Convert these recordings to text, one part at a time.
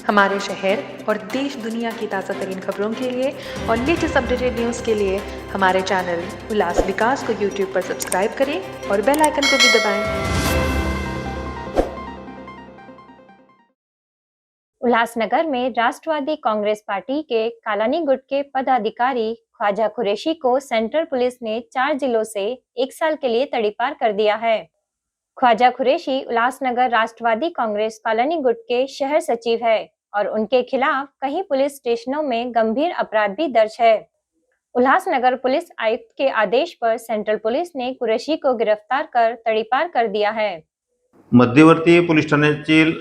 हमारे शहर और देश दुनिया की ताज़ा तरीन खबरों के लिए और लेटेस्ट अपडेटेड न्यूज़ के लिए हमारे चैनल उल्लास विकास को यूट्यूब पर सब्सक्राइब करें और बेल आइकन को भी दबाएं। उल्लासनगर में राष्ट्रवादी कांग्रेस पार्टी के कालानी गुट के पदाधिकारी ख्वाजा कुरैशी को सेंट्रल पुलिस ने 4 जिलों से 1 साल के लिए तड़ीपार कर दिया है। ख्वाजा कुरैशी उल्लासनगर राष्ट्रवादी कांग्रेस कालानी गुट के शहर सचिव है और उनके खिलाफ कई पुलिस स्टेशनों में गंभीर अपराध भी दर्ज है। उल्लासनगर पुलिस आयुक्त के आदेश पर सेंट्रल पुलिस ने कुरैशी को गिरफ्तार कर तड़ीपार कर दिया है। मध्यवर्ती पोलीस ठाण्यातील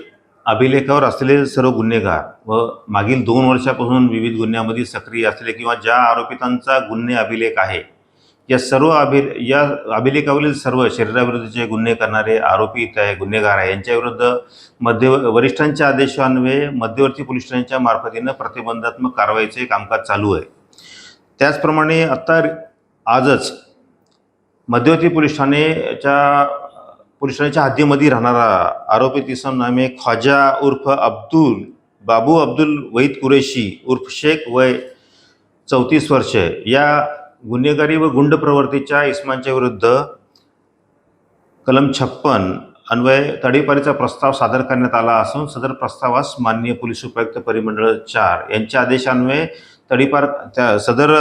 अभिलेखावर असलेले सर्व गुन्हेगार व मागील 2 वर्षापासून विविध गुन्ह्यांमध्ये सक्रिय असलेले किंवा ज्या आरोपितांचा गुन्हे अभिलेख आहे या सर्व अभिलेखावरील सर्व शरीराविरुद्धचे गुन्हे करणारे आरोपी गुन्हेगार आहे यांच्याविरुद्ध वरिष्ठांच्या आदेशान्वये मध्यवर्ती पोलीस ठाण्याच्या मार्फतीनं प्रतिबंधात्मक कारवाईचे कामकाज चालू आहे। त्याचप्रमाणे आजच मध्यवर्ती पोलीस ठाण्याच्या हद्दीमध्ये राहणारा आरोपी इसम नामे ख्वाजा उर्फ बाबू अब्दुल वहीद कुरैशी उर्फ शेख वय 34 वर्ष या गुन्हेगारी व गुंड प्रवृत्तीच्या इसमांच्या विरुद्ध कलम 56 अन्वये तडीपारीचा प्रस्ताव सादर करण्यात आला असून सदर प्रस्तावास माननीय पोलीस उपायुक्त परिमंडळ 4 यांच्या आदेशान्वये तडीपार सदर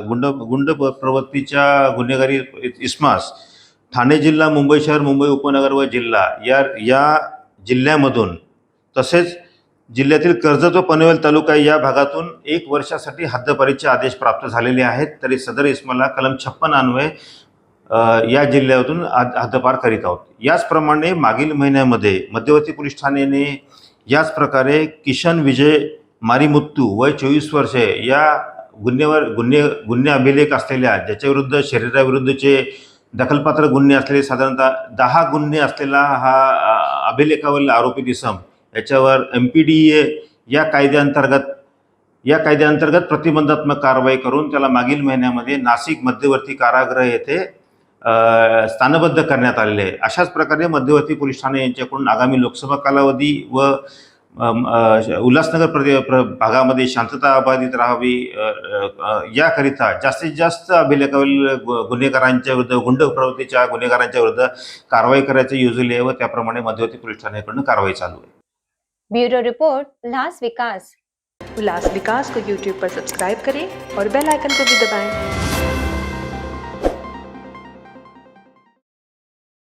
गुंड प्रवृत्तीच्या गुन्हेगारी इसमास ठाणे जिल्हा, मुंबई शहर, मुंबई उपनगर व जिल्हा या जिल्ह्यामधून तसेच जिल्ह्यातील कर्जत व पनवेल तालुका या भागातून 1 वर्षासाठी हद्दपारीचे आदेश प्राप्त झालेले आहेत। तरी सदर इसमाला कलम 56 अन्वये या जिल्ह्यातून हद्दपार करीत आहोत। याचप्रमाणे मागील महिन्यामध्ये मध्यवर्ती पोलीस ठाण्याने याच प्रकारे किशन विजय मारीमुत्तू वय 24 वर्षे या गुन्हे अभिलेख असलेल्या ज्याच्याविरुद्ध शरीराविरुद्धचे दखलपात्र गुन्हे असलेले साधारणतः 10 गुन्हे असलेला हा अभिलेखावरील आरोपी इसम याच्यावर MPDA या कायद्याअंतर्गत प्रतिबंधात्मक कारवाई करून त्याला मागील महिन्यामध्ये नाशिक मध्यवर्ती कारागृह येथे स्थानबद्ध करण्यात आलेले आहे। अशाच प्रकारे मध्यवर्ती पोलीस ठाणे यांच्याकडून आगामी लोकसभा कालावधी व उल्हासनगर भागामध्ये शांतता अबाधित राहावी याकरिता जास्तीत जास्त अभिलेखावरील गुन्हेगारांच्या विरुद्ध गुंड प्रवृत्तीच्या गुन्हेगारांच्या विरुद्ध कारवाई करायची योजली आहे व त्याप्रमाणे मध्यवर्ती पोलीस ठाण्याकडून कारवाई चालू आहे। ब्यूरो रिपोर्ट उल्लास विकास। उल्लास विकास को यूट्यूब पर सब्सक्राइब करें और बेल आइकन को भी दबाएं।